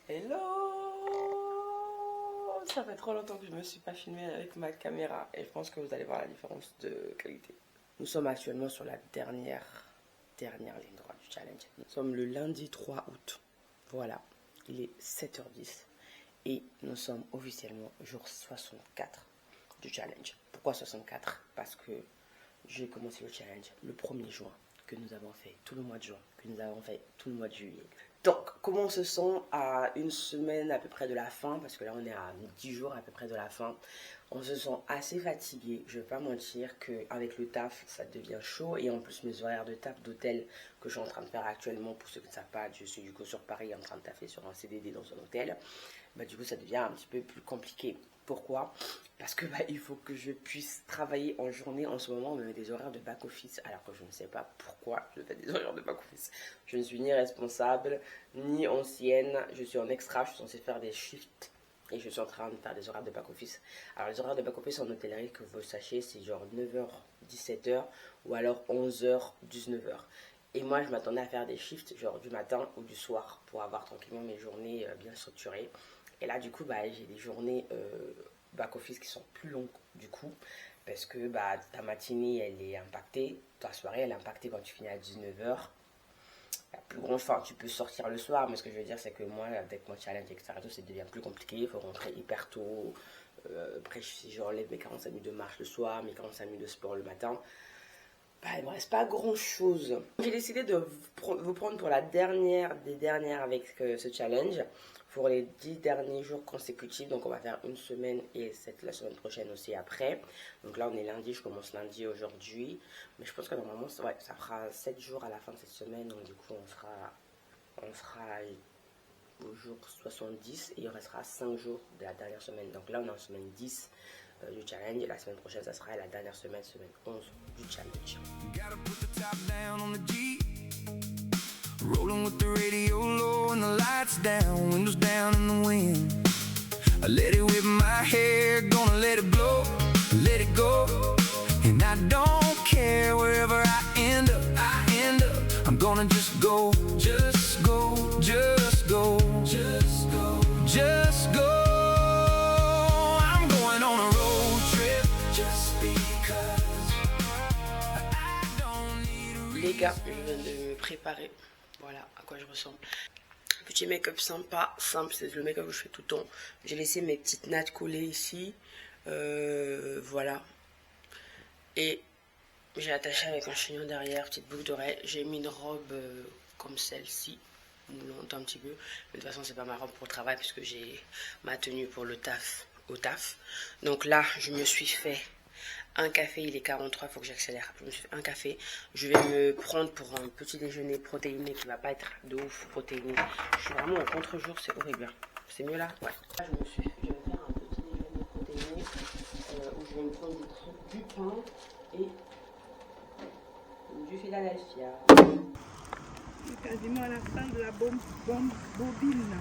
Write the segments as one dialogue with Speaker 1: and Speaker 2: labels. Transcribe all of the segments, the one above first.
Speaker 1: Hello! Ça fait trop longtemps que je ne me suis pas filmée avec ma caméra et je pense que vous allez voir la différence de qualité. Nous sommes actuellement sur la dernière ligne droite du challenge. Nous sommes le lundi 3 août. Voilà, il est 7h10 et nous sommes officiellement jour 64 du challenge. Pourquoi 64? Parce que j'ai commencé le challenge le 1er juin, que nous avons fait tout le mois de juin, que nous avons fait tout le mois de juillet. Donc, comment on se sent à une semaine à peu près de la fin, parce que là on est à 10 jours à peu près de la fin. On se sent assez fatigué, je ne vais pas mentir qu'avec le taf ça devient chaud, et en plus mes horaires de taf d'hôtel que je suis en train de faire actuellement, pour ceux qui ne savent pas, je suis du coup sur Paris en train de taffer sur un CDD dans un hôtel. Du coup ça devient un petit peu plus compliqué. Pourquoi? Parce que il faut que je puisse travailler en journée. En ce moment, on me met des horaires de back-office, alors que je ne sais pas pourquoi je fais des horaires de back-office. Je ne suis ni responsable, ni ancienne. Je suis en extra, je suis censée faire des shifts. Et je suis en train de faire des horaires de back-office. Alors, les horaires de back-office en hôtellerie, que vous sachiez, c'est genre 9h, 17h, ou alors 11h, 19h. Et moi, je m'attendais à faire des shifts, genre du matin ou du soir, pour avoir tranquillement mes journées bien structurées. Et là, du coup, j'ai des journées back-office qui sont plus longues, du coup, parce que ta matinée, elle est impactée, ta soirée, elle est impactée quand tu finis à 19h. Plus grand, enfin, tu peux sortir le soir, mais ce que je veux dire, c'est que moi, avec mon challenge, etc., ça devient plus compliqué. Il faut rentrer hyper tôt. Après, si je relève mes 45 minutes de marche le soir, mes 45 minutes de sport le matin, il ne me reste pas grand chose. J'ai décidé de vous prendre pour la dernière des dernières avec ce challenge, pour les 10 derniers jours consécutifs. Donc on va faire une semaine et la semaine prochaine aussi après. Donc là on est lundi, je commence lundi aujourd'hui, mais je pense que normalement ça fera 7 jours à la fin de cette semaine. Donc du coup on sera au jour 70 et il restera 5 jours de la dernière semaine. Donc là on est en semaine 10 du challenge, et la semaine prochaine ça sera la dernière semaine, semaine 11 du challenge. Rolling with the radio low and the lights down, windows down in the wind. I let it whip my hair, gonna let it blow, let it go. And I don't care wherever I end up, I'm gonna just go, just go, just go, just go, just go. I'm going on a road trip just because I don't need a reason. Les gars, je viens de me préparer. Voilà à quoi je ressemble. Petit make-up sympa, simple, c'est le make-up que je fais tout le temps. J'ai laissé mes petites nattes collées ici. Voilà. Et j'ai attaché avec un chignon derrière, petite boucle d'oreille. J'ai mis une robe comme celle-ci, moulante un petit peu. Mais de toute façon, c'est pas ma robe pour le travail puisque j'ai ma tenue pour le taf, au taf. Donc là, je me suis fait un café, il est 43, il faut que j'accélère. Je me suis fait un café. Je vais me prendre pour un petit déjeuner protéiné qui va pas être de ouf protéiné. Je suis vraiment en contre-jour, c'est horrible. C'est mieux là? Ouais. Là, je vais faire un petit déjeuner protéiné où je vais me prendre du pain et du Philadelphia.
Speaker 2: On est quasiment à la fin de la bobine.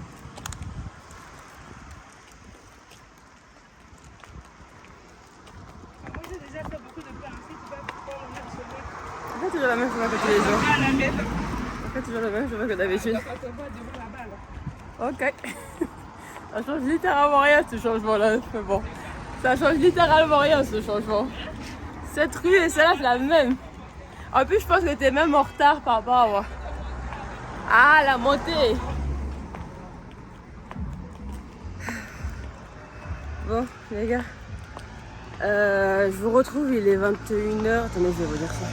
Speaker 1: On fait toujours la même chose que tous les jours. On fait toujours la même chose que d'habitude. Ok. Ça change littéralement rien ce changement-là. Mais bon. Ça change littéralement rien ce changement. Cette rue et celle-là, c'est la même. En plus, je pense que t'es même en retard par rapport à moi. Ah, la montée. Bon, les gars. Je vous retrouve, il est 21h. Attendez, je vais vous dire ça.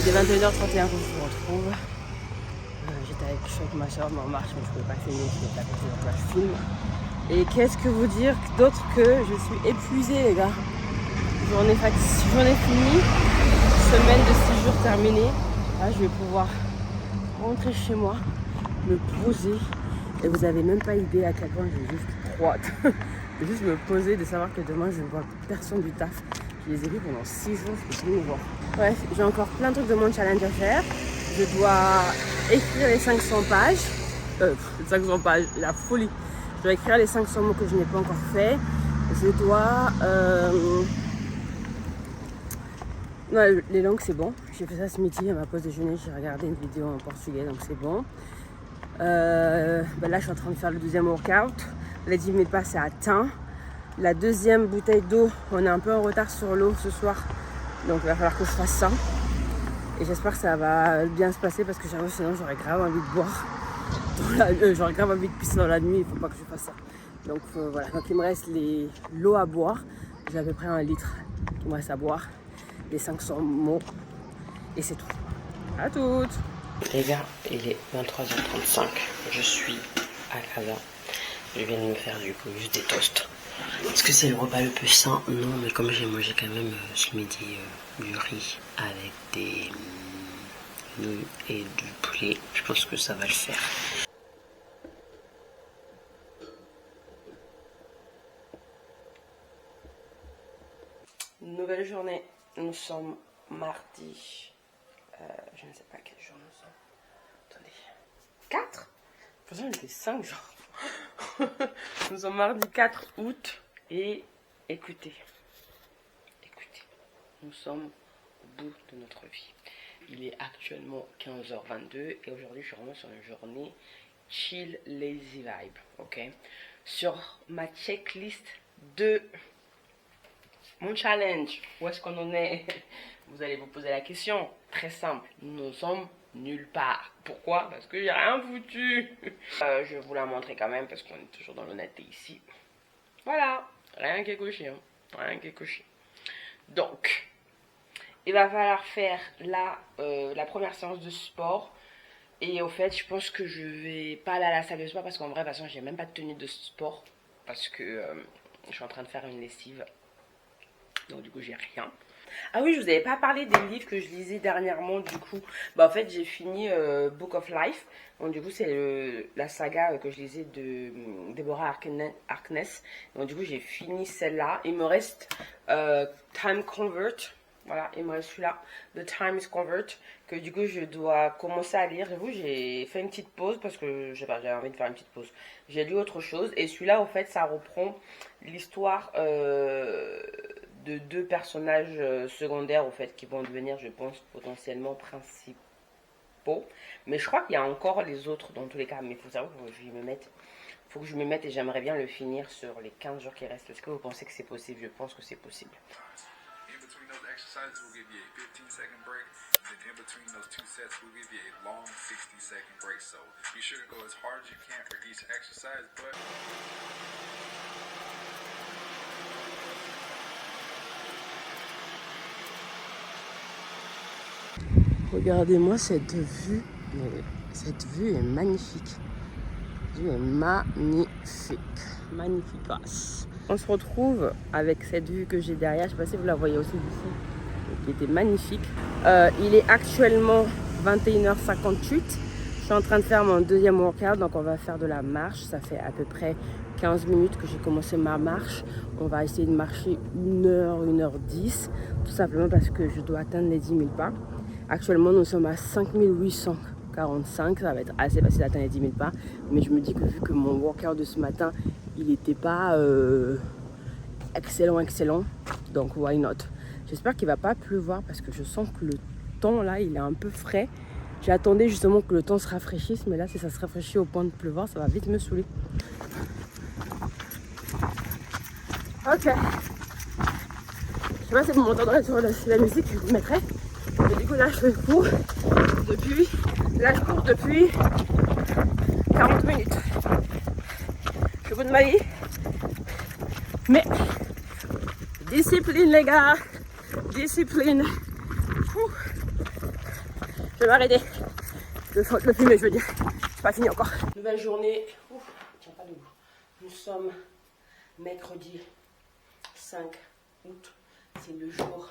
Speaker 1: Il est 21h31 quand je vous retrouve. J'étais avec ma soeur, mais en marche, mais je ne pouvais pas filmer, je n'étais pas passé, donc là je filme. Et qu'est-ce que vous dire d'autre que je suis épuisée, les gars. Journée finie, semaine de 6 jours terminée. Là, je vais pouvoir rentrer chez moi, me poser. Et vous n'avez même pas idée à quel point j'ai juste trop hâte. De juste me poser, de savoir que demain je ne vois personne du taf. Je les ai vus pendant 6 jours, je peux plus me voir. Bref, j'ai encore plein de trucs de mon challenge à faire. Je dois écrire les 500 pages. 500 pages, la folie. Je dois écrire les 500 mots que je n'ai pas encore fait. Je dois... Non, les langues c'est bon. J'ai fait ça ce midi à ma pause déjeuner. J'ai regardé une vidéo en portugais, donc c'est bon. Là, je suis en train de faire le deuxième workout. Les 10 000 pas, c'est atteint. La deuxième bouteille d'eau, on est un peu en retard sur l'eau ce soir. Donc, il va falloir que je fasse ça. Et j'espère que ça va bien se passer parce que j'avoue, sinon, j'aurais grave envie de boire. J'aurais grave envie de pisser dans la nuit. Il ne faut pas que je fasse ça. Donc, voilà. Donc, il me reste l'eau à boire. J'ai à peu près 1 litre qui me reste à boire. Les 500 mots. Et c'est tout. À toutes! Les gars, il est 23h35. Je suis à casa. Je viens de me faire du coup juste des toasts. Est-ce que c'est le repas le plus sain? Non, mais comme j'ai mangé quand même ce midi du riz avec des nouilles et du poulet, je pense que ça va le faire. Nouvelle journée. Nous sommes mardi. Je ne sais pas quel jour nous sommes. Attendez. 4? Je pensais qu'on était 5 jours. Nous sommes mardi 4 août. Et écoutez. Nous sommes au bout de notre vie. Il est actuellement 15h22. Et aujourd'hui, je suis vraiment sur une journée chill, lazy vibe. Ok? Sur ma checklist de mon challenge. Où est-ce qu'on en est? Vous allez vous poser la question. Très simple. Nous sommes nulle part. Pourquoi? Parce que j'ai rien foutu. Je vais vous la montrer quand même parce qu'on est toujours dans l'honnêteté ici. Voilà. Rien qui est coché. Hein. Rien qui est coché. Donc, il va falloir faire la première séance de sport. Et au fait, je pense que je vais pas aller à la salle de sport parce qu'en vrai, de toute façon, j'ai même pas de tenue de sport. Parce que je suis en train de faire une lessive. Donc du coup j'ai rien. Ah oui, je vous avais pas parlé des livres que je lisais dernièrement. Du coup en fait j'ai fini Book of Life. Donc du coup c'est la saga que je lisais de Deborah Harkness. Donc du coup j'ai fini celle-là. Il me reste Time Convert. Voilà, il me reste celui-là, The Time is Convert, que du coup je dois commencer à lire. J'avoue, j'ai fait une petite pause parce que je sais pas, j'avais envie de faire une petite pause. J'ai lu autre chose et celui-là, en fait, ça reprend l'histoire de 2 personnages secondaires, au fait, qui vont devenir, je pense, potentiellement principaux. Mais je crois qu'il y a encore les autres dans tous les cas. Mais il faut savoir que faut que je me mette et j'aimerais bien le finir sur les 15 jours qui restent. Est-ce que vous pensez que c'est possible? Je pense que c'est possible.
Speaker 3: Exercises will give you a 15-second break, and in between those 2 sets we'll give you a long 60-second break. So be sure to go as hard as you can for each exercise, but
Speaker 1: regardez-moi cette vue. Cette vue est magnifique. Cette vue est magnifique. Magnifique. On se retrouve avec cette vue que j'ai derrière. Je ne sais pas si vous la voyez aussi d'ici. Qui était magnifique. Il est actuellement 21h58. Je suis en train de faire mon deuxième workout. Donc on va faire de la marche. Ça fait à peu près 15 minutes que j'ai commencé ma marche. On va essayer de marcher 1h, 1h10. Tout simplement parce que je dois atteindre les 10 000 pas. Actuellement nous sommes à 5845. Ça va être assez facile d'atteindre les 10 000 pas. Mais je me dis que vu que mon workout de ce matin, il n'était pas excellent. Donc why not? J'espère qu'il ne va pas pleuvoir parce que je sens que le temps là il est un peu frais. J'attendais justement que le temps se rafraîchisse, mais là si ça se rafraîchit au point de pleuvoir, ça va vite me saouler. Ok. Je sais pas si vous m'entendrez sur la musique que je vous mettrai. Mais du coup là je cours depuis 40 minutes. Je suis au bout de ma vie. Mais discipline les gars. Discipline. Je vais m'arrêter de le filmer, je veux dire. C'est pas fini encore. Nouvelle journée. Je tiens pas debout. Nous sommes mercredi 5 août. C'est le jour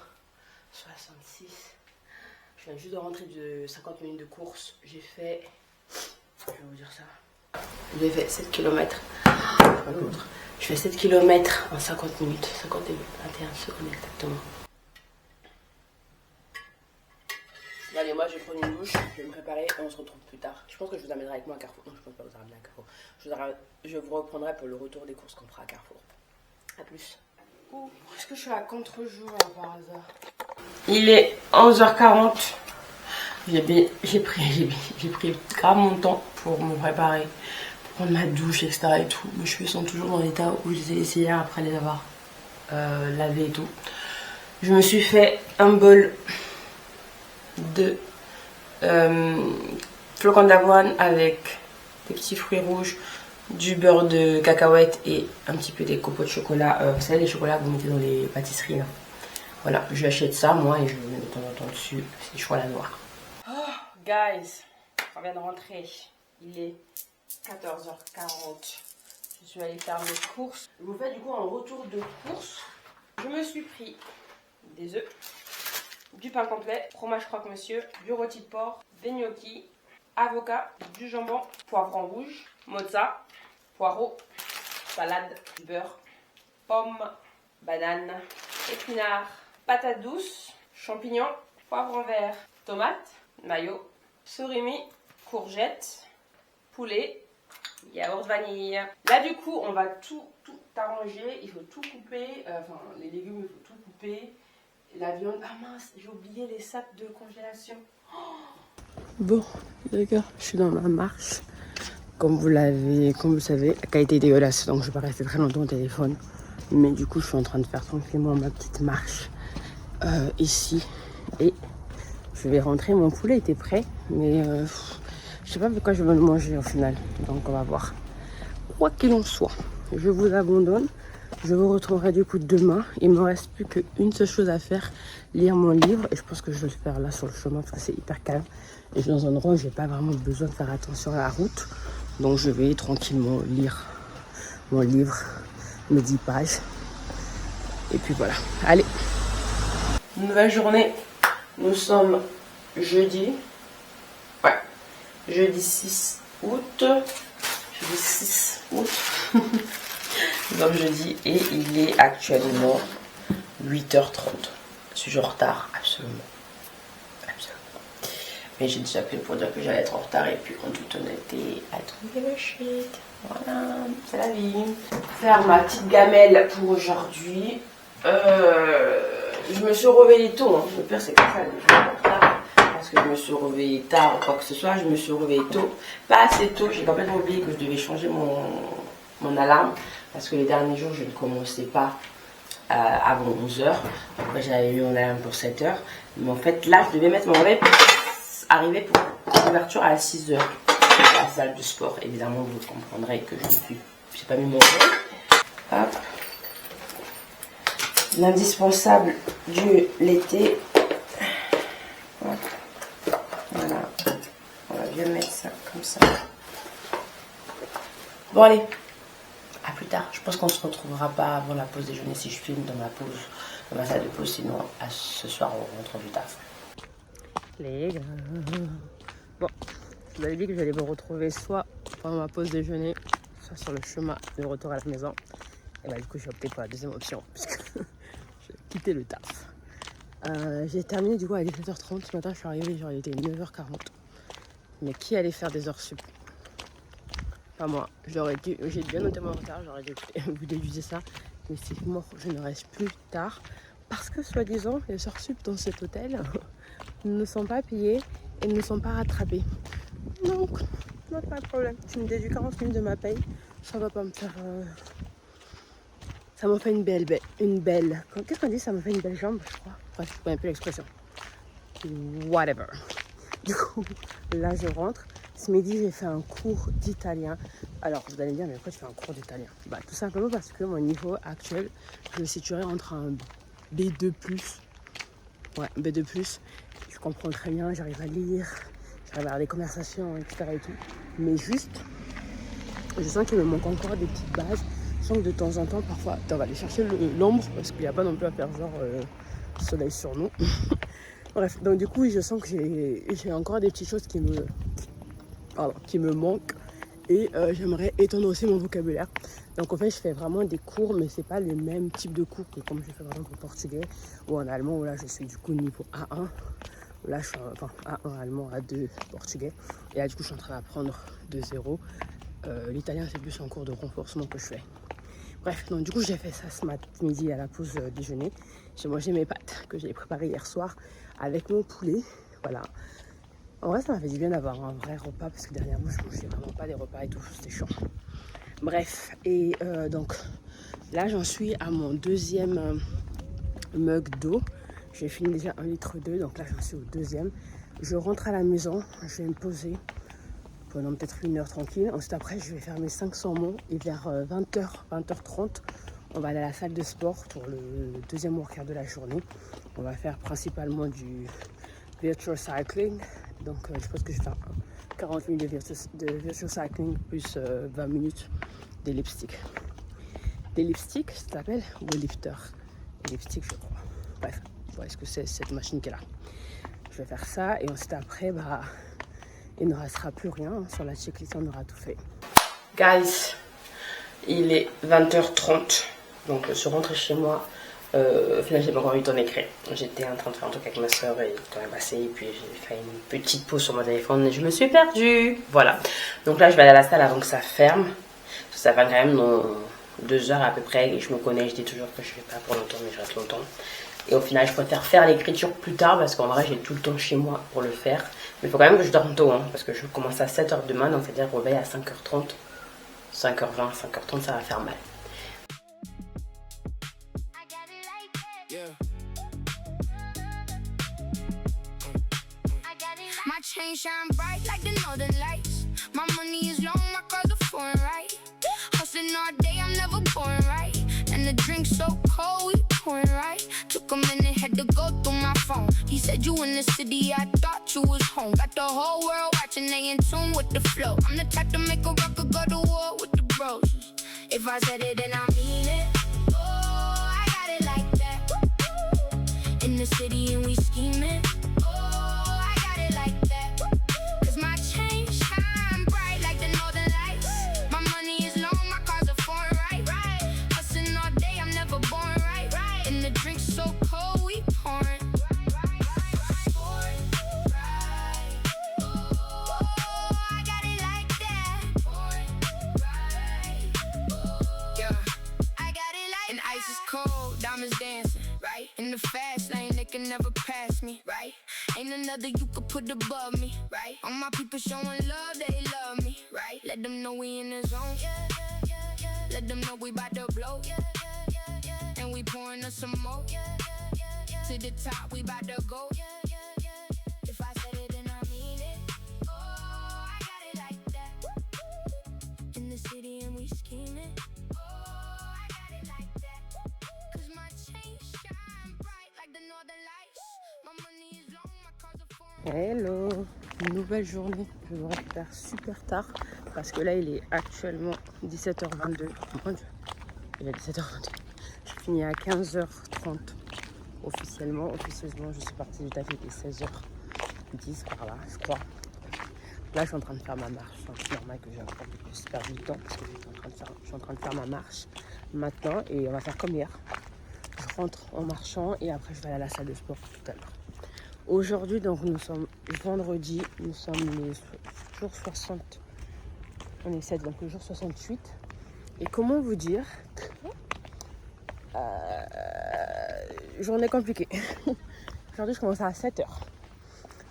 Speaker 1: 66. Je viens juste de rentrer de 50 minutes de course. J'ai fait... Je vais vous dire ça. J'ai fait 7 km. Je fais 7 km en 50 minutes. 50 et 21 secondes exactement. Allez, moi je vais prendre une douche, je vais me préparer et on se retrouve plus tard. Je pense que je vous amènerai avec moi à Carrefour. Non, je pense pas vous amener à Carrefour. Je vous reprendrai pour le retour des courses qu'on fera à Carrefour. A plus. Est-ce que je suis à contre-jour là par hasard? Il est 11h40. J'ai pris grave mon temps pour me préparer, pour prendre ma douche, etc. et tout. Mes cheveux sont toujours dans l'état où je les ai laissés hier après les avoir lavés et tout. Je me suis fait un bol de flocons d'avoine avec des petits fruits rouges, du beurre de cacahuète et un petit peu des copeaux de chocolat. Vous savez, les chocolats que vous mettez dans les pâtisseries là. Voilà, j'achète ça moi et je le mets de temps en temps dessus. C'est du chocolat noir. Oh, guys, on vient de rentrer. Il est 14h40. Je suis allée faire mes courses. Je vous fais du coup un retour de courses. Je me suis pris des œufs, du pain complet, fromage croque-monsieur, du rôti de porc, des gnocchis, avocat, du jambon, poivron rouge, mozza, poireaux, salade, beurre, pommes, bananes, épinards, patates douces, champignons, poivron vert, tomates, mayo, surimi, courgettes, poulet, yaourt vanille. Là du coup on va tout arranger, il faut tout couper, enfin les légumes il faut tout couper. La viande, ah mince, j'ai oublié les sacs de congélation. Bon, les gars, je suis dans ma marche. Comme vous le savez, la qualité est dégueulasse, donc je vais pas rester très longtemps au téléphone. Mais du coup, je suis en train de faire tranquillement ma petite marche ici. Et je vais rentrer, mon poulet était prêt, mais je sais pas pourquoi je vais le manger au final. Donc on va voir. Quoi qu'il en soit, je vous abandonne. Je vous retrouverai du coup demain. Il me reste plus qu'une seule chose à faire, lire mon livre. Et je pense que je vais le faire là sur le chemin parce que c'est hyper calme. Et je suis dans un endroit où j'ai pas vraiment besoin de faire attention à la route. Donc je vais tranquillement lire mon livre, mes 10 pages. Et puis voilà. Allez. Nouvelle journée. Nous sommes jeudi. Ouais. Jeudi 6 août. Jeudi 6 août. Comme je dis, et il est actuellement 8h30. Suis-je en retard? Absolument. Mais j'ai déjà appelé pour dire que j'allais être en retard et puis en toute honnêteté, à trouver le shit. Voilà, c'est la vie. Faire ma petite gamelle pour aujourd'hui. Je me suis réveillée tôt. Hein. Le pire c'est que ça, je suis en retard parce que je me suis réveillée tard ou quoi que ce soit. Je me suis réveillée tôt. Pas assez tôt, j'ai complètement oublié que je devais changer mon alarme. Parce que les derniers jours, je ne commençais pas avant 11h. Après, j'avais eu mon alarme pour 7h. Mais en fait, là, je devais mettre mon réveil pour arriver pour l'ouverture à 6h. La salle de sport. Évidemment, vous comprendrez que je n'ai pas mis mon réveil. Hop. L'indispensable du l'été. Voilà. On va bien mettre ça comme ça. Bon, allez. À plus tard. Je pense qu'on se retrouvera pas avant la pause déjeuner si je filme dans ma salle de pause. Sinon, ce soir, on rentre du taf. Les gars. Bon, je vous avais dit que j'allais me retrouver soit pendant ma pause déjeuner, soit sur le chemin de retour à la maison. Et bah, du coup, j'ai opté pour la deuxième option, puisque j'ai quitté le taf. J'ai terminé du coup à 17h30. Ce matin, je suis arrivée, genre, il était 9h40. Mais qui allait faire des heures sup? Pas moi, j'ai bien noté mon retard, j'aurais dû vous déduire ça, mais c'est mort, je ne reste plus tard parce que soi-disant les heures sup dans cet hôtel ne sont pas payées et ne sont pas rattrapées. Donc, pas de problème, tu me déduis 40 minutes de ma paye, ça va pas me faire... Ça m'a fait une belle... Qu'est-ce qu'on dit? Ça m'a fait une belle jambe, je crois. Bref, je connais un peu l'expression. Whatever. Du coup, là je rentre. Ce midi, j'ai fait un cours d'italien. Alors, vous allez me dire, mais pourquoi tu fais un cours d'italien? Bah, tout simplement parce que mon niveau actuel, je le situerai entre un B2+. Ouais, B2+. Je comprends très bien, j'arrive à lire, j'arrive à avoir des conversations, etc. et tout. Mais juste, je sens qu'il me manque encore des petites bases. Je sens que de temps en temps, parfois, attends, on va aller chercher l'ombre, parce qu'il n'y a pas non plus à faire genre soleil sur nous. Bref, donc du coup, je sens que j'ai encore des petites choses qui me manquent et j'aimerais étendre aussi mon vocabulaire. Donc en fait, je fais vraiment des cours, mais c'est pas le même type de cours que comme je fais vraiment pour portugais ou en allemand, où là je suis du coup niveau A1. Là, je suis A1 allemand, A2 portugais. Et là, du coup, je suis en train d'apprendre de zéro. L'italien, c'est plus un cours de renforcement que je fais. Bref, donc du coup, j'ai fait ça ce midi à la pause déjeuner. J'ai mangé mes pâtes que j'ai préparées hier soir avec mon poulet. Voilà. En vrai, ça m'a fait du bien d'avoir un vrai repas parce que dernièrement, je mangeais vraiment pas des repas et tout, c'était chiant. Bref, et donc là, j'en suis à mon deuxième mug d'eau. J'ai fini déjà 1,2 litre, donc là, j'en suis au deuxième. Je rentre à la maison, je vais me poser pendant peut-être 1 heure tranquille. Ensuite, après, je vais faire mes 500 monts et vers 20h, 20h30, on va aller à la salle de sport pour le deuxième workout de la journée. On va faire principalement du virtual cycling. Donc, je pense que je vais faire 40 minutes de virtual cycling plus 20 minutes d'ellipstick. D'ellipstick, ça s'appelle, ou lifter. Ellipstick, je crois. Bref, vous voyez ce que c'est cette machine qui est là. Je vais faire ça et ensuite après, bah, il ne restera plus rien. Sur la checklist, on aura tout fait. Guys, il est 20h30. Donc, je suis rentrée chez moi. Au final, j'ai pas encore eu le temps d'écrire. J'étais en train de faire un truc avec ma soeur et le temps est passé. Et puis, j'ai fait une petite pause sur mon téléphone et je me suis perdue. Voilà. Donc là, je vais aller à la salle avant que ça ferme. Ça va quand même dans 2 heures à peu près. Et je me connais, je dis toujours que je ne vais pas pour longtemps, mais je reste longtemps. Et au final, je préfère faire l'écriture plus tard parce qu'en vrai, j'ai tout le temps chez moi pour le faire. Mais il faut quand même que je dorme tôt, hein, parce que je commence à 7h demain, donc c'est-à-dire réveil à 5h30. 5h20, 5h30, ça va faire mal.
Speaker 4: My chain shine bright like the northern lights. My money is long, my cars are foreign, right? Hustling all day, I'm never boring, right? And the drink's so cold, we pouring, right? Took a minute, had to go through my phone. He said you in the city, I thought you was home. Got the whole world watching, they in tune with the flow. I'm the type to make a record, go to war with the bros. If I said it, then I mean it. Oh, I got it like that. In the city and we scheming. In the fast lane, they can never pass me, right? Ain't another you could put above me, right? All my people showing love, they love me, right? Let them know we in the zone. Let them know we bout to blow. And we pouring us some more. To the top, we bout to go. If I said it, then I mean it. Oh, I got it like that. In the city and we scheming.
Speaker 1: Hello, une nouvelle journée. Je me récupère super tard parce que là il est actuellement 17h22. Mon Dieu, il est 17h22. Je finis à 15h30 officiellement. Officieusement, je suis partie du taf, il était 16h10 par là, je crois. Là, je suis en train de faire ma marche. C'est normal que j'ai encore plus perdu du temps parce que je suis en train de faire ma marche maintenant et on va faire comme hier. Je rentre en marchant et après je vais aller à la salle de sport tout à l'heure. Aujourd'hui, donc nous sommes vendredi, nous sommes le jour 60, on est 7, donc le jour 68. Et comment vous dire, journée compliquée. Aujourd'hui, je commence à 7h.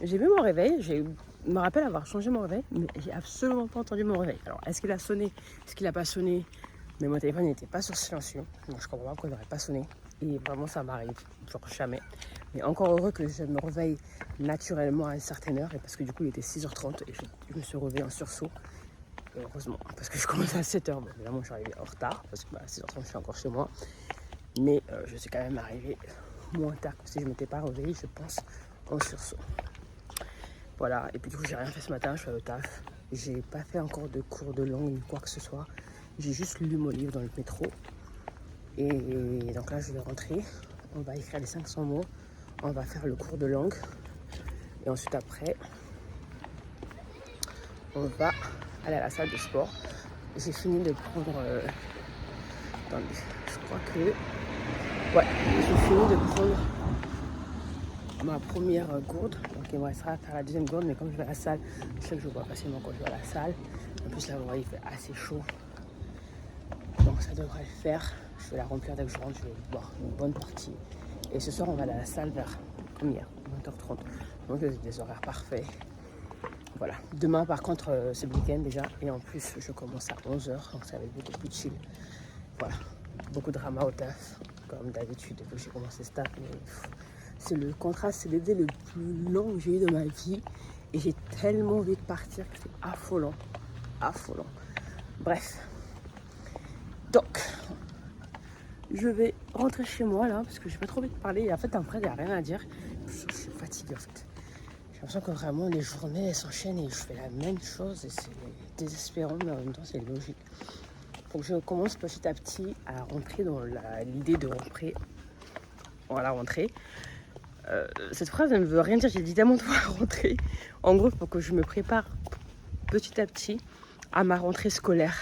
Speaker 1: J'ai vu mon réveil, je me rappelle avoir changé mon réveil, mais j'ai absolument pas entendu mon réveil. Alors, est-ce qu'il a sonné, est-ce qu'il n'a pas sonné? Mais mon téléphone n'était pas sur silencieux, donc je comprends pas pourquoi il n'aurait pas sonné. Et vraiment, ça m'arrive, genre jamais. Mais encore heureux que je me réveille naturellement à une certaine heure, et parce que du coup, il était 6h30 et je me suis réveillée en sursaut. Et heureusement, parce que je commence à 7h. Bon, évidemment, je suis arrivée en retard, parce que à 6h30, je suis encore chez moi. Mais je suis quand même arrivée moins tard que si je ne m'étais pas réveillée, je pense, en sursaut. Voilà, et puis du coup, j'ai rien fait ce matin, je suis au taf. J'ai pas fait encore de cours de langue ni quoi que ce soit. J'ai juste lu mon livre dans le métro. Et donc là, je vais rentrer. On va écrire les 500 mots. On va faire le cours de langue. Et ensuite, après, on va aller à la salle de sport. J'ai fini de prendre... attendez, je crois que... Ouais, j'ai fini de prendre ma première gourde. Donc, il me restera à faire la deuxième gourde. Mais comme je vais à la salle, je sais que je vois facilement quand je vais à la salle. En plus, là, vous voyez, il fait assez chaud. Donc, ça devrait le faire. Je vais la remplir dès que je rentre. Je vais boire une bonne partie. Et ce soir, on va aller à la salle vers, comme hier, 20h30. Donc, c'est des horaires parfaits. Voilà. Demain, par contre, c'est le week-end déjà. Et en plus, je commence à 11h. Donc, ça va être beaucoup plus chill. Voilà. Beaucoup de drama au taf. Comme d'habitude, depuis que j'ai commencé ce taf. Mais c'est le contraste, c'est l'idée le plus long que j'ai eu de ma vie. Et j'ai tellement envie de partir que c'est affolant. Affolant. Bref. Donc, je vais rentrer chez moi là. Parce que j'ai pas trop envie de parler. Et en fait, après, il n'y a rien à dire. Je suis fatiguée en fait. J'ai l'impression que vraiment les journées s'enchaînent et je fais la même chose et c'est désespérant, mais en même temps c'est logique. Faut que je commence petit à petit à rentrer dans l'idée de rentrer à la rentrée. Cette phrase elle ne veut rien dire, j'ai dit tellement de fois rentrer. En gros, il faut que je me prépare petit à petit à ma rentrée scolaire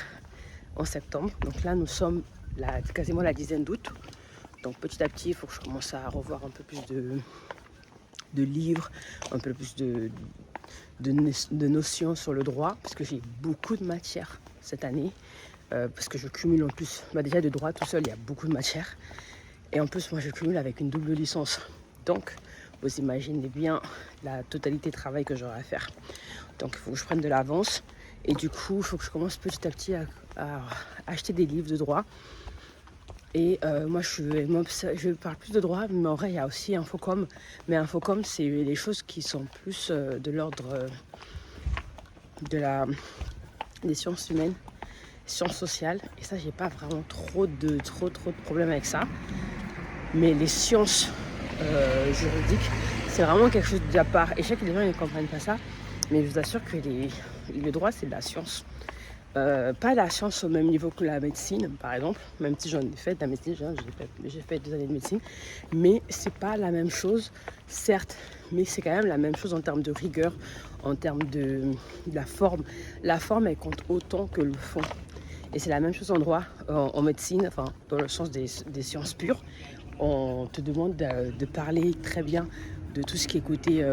Speaker 1: en septembre. Donc là, nous sommes quasiment la dizaine d'août. Donc petit à petit, il faut que je commence à revoir un peu plus de livres, un peu plus de notions sur le droit, parce que j'ai beaucoup de matières cette année, parce que je cumule en plus, déjà de droit tout seul, il y a beaucoup de matières, et en plus moi je cumule avec une double licence, donc vous imaginez bien la totalité de travail que j'aurai à faire. Donc il faut que je prenne de l'avance, et du coup il faut que je commence petit à petit à acheter des livres de droit. Et moi, je parle plus de droit, mais en vrai, il y a aussi Infocom. Mais Infocom, c'est les choses qui sont plus de l'ordre des sciences humaines, sciences sociales. Et ça, j'ai pas vraiment trop de problèmes avec ça. Mais les sciences juridiques, c'est vraiment quelque chose d'à part. Et je sais que les gens ne comprennent pas ça, mais je vous assure que le droit, c'est de la science. Pas la science au même niveau que la médecine, par exemple, même si j'en ai fait de la médecine, j'ai fait 2 années de médecine, mais c'est pas la même chose, certes, mais c'est quand même la même chose en termes de rigueur, en termes de la forme. La forme, elle compte autant que le fond. Et c'est la même chose en droit, en médecine, enfin, dans le sens des sciences pures. On te demande de parler très bien de tout ce qui est côté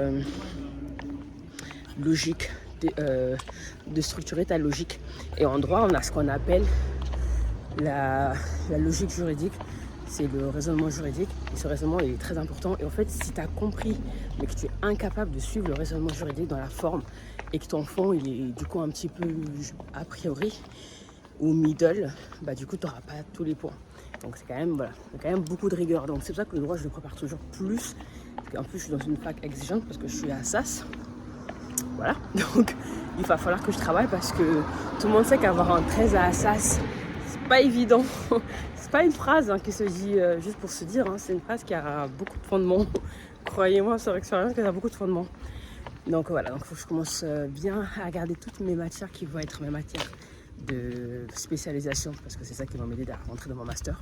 Speaker 1: logique, de structurer ta logique. Et en droit, on a ce qu'on appelle la logique juridique, c'est le raisonnement juridique. Et ce raisonnement est très important. Et en fait, si tu as compris, mais que tu es incapable de suivre le raisonnement juridique dans la forme, et que ton fond, il est du coup un petit peu a priori, ou middle, bah du coup, tu n'auras pas tous les points. Donc c'est quand même beaucoup de rigueur. Donc c'est pour ça que le droit, je le prépare toujours plus. En plus, je suis dans une fac exigeante parce que je suis à Assas. Voilà, donc il va falloir que je travaille parce que tout le monde sait qu'avoir un 13 à Assas, c'est pas évident. C'est pas une phrase qui se dit juste pour se dire, c'est une phrase qui a beaucoup de fondements. Croyez-moi sur expérience qu'elle a beaucoup de fondements. Donc voilà, donc il faut que je commence bien à regarder toutes mes matières qui vont être mes matières de spécialisation parce que c'est ça qui va m'aider à rentrer dans mon master.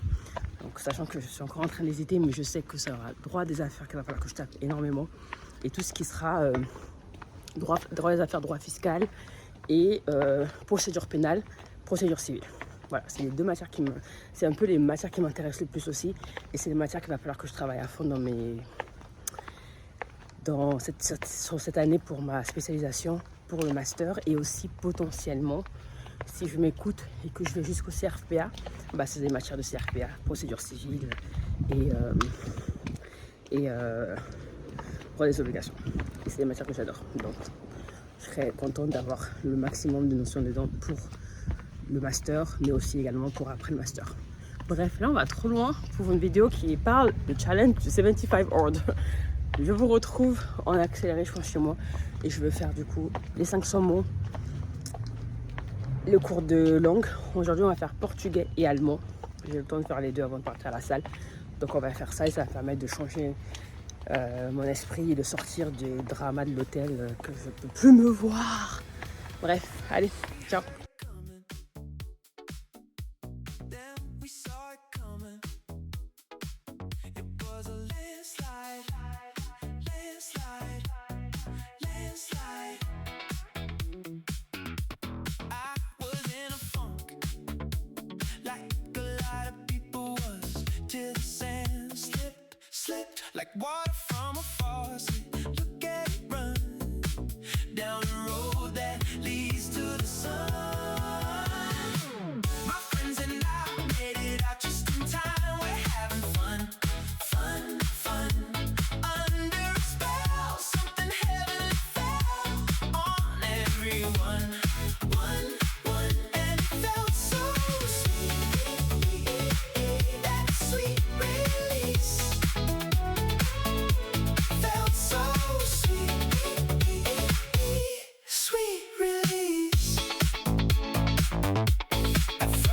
Speaker 1: Donc sachant que je suis encore en train d'hésiter, mais je sais que ça aura droit des affaires qu'il va falloir que je tape énormément et tout ce qui sera droit des affaires, droit fiscal et procédure pénale, procédure civile. Voilà, c'est les 2 matières c'est un peu les matières qui m'intéressent le plus aussi et c'est les matières qu'il va falloir que je travaille à fond sur cette année pour ma spécialisation, pour le master et aussi potentiellement si je m'écoute et que je vais jusqu'au CRFPA, bah c'est des matières de CRFPA, procédure civile et droit des obligations. Et c'est des matières que j'adore. Donc je serais contente d'avoir le maximum de notions dedans pour le master, mais aussi également pour après le master. Bref, là on va trop loin pour une vidéo qui parle de challenge de 75 Order. Je vous retrouve en accéléré, je pense, chez moi. Et je vais faire du coup les 500 mots, le cours de langue. Aujourd'hui, on va faire portugais et allemand. J'ai le temps de faire les 2 avant de partir à la salle. Donc on va faire ça et ça va permettre de changer mon esprit et de sortir du drama de l'hôtel que je ne peux plus me voir. Bref, allez, ciao.
Speaker 5: Like water from a faucet, look at it run down the road that leads to the sun. My friends and I made it out just in time. We're having fun, fun, fun. Under a spell, something heavenly fell on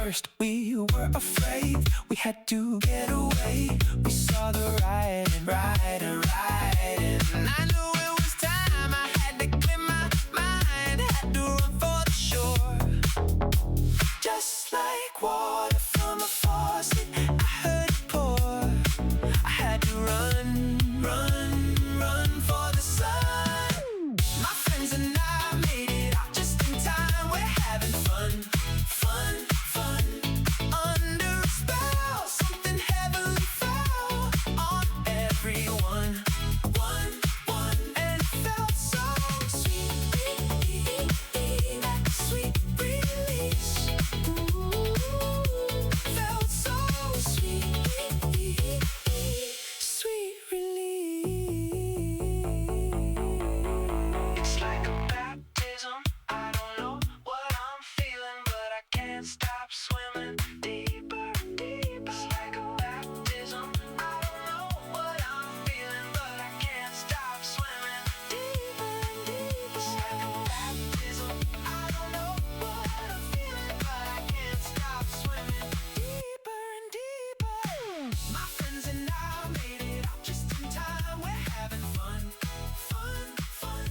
Speaker 5: first we were afraid. We had to get away. We saw the writing, writing, writing. I knew it was time. I had to clear my mind. Had to run for the shore. Just like water from a faucet, I heard it pour. I had to run, run, run for the sun. My friends and I made it out just in time. We're having fun, fun, fun. Under a spell, something heavenly fell on everyone. One, and it felt so sweet, that sweet release. Ooh, felt so sweet, sweet release. It's like a baptism. I don't know what I'm feeling, but I can't stop swimming deeper, deeper. It's like a baptism. I don't know what I'm feeling, but I can't stop swimming deeper, deeper. It's like a baptism. I don't know what I'm feeling, but I can't stop swimming deeper and deeper. My friends and I made it out just in time. We're having fun, fun, fun.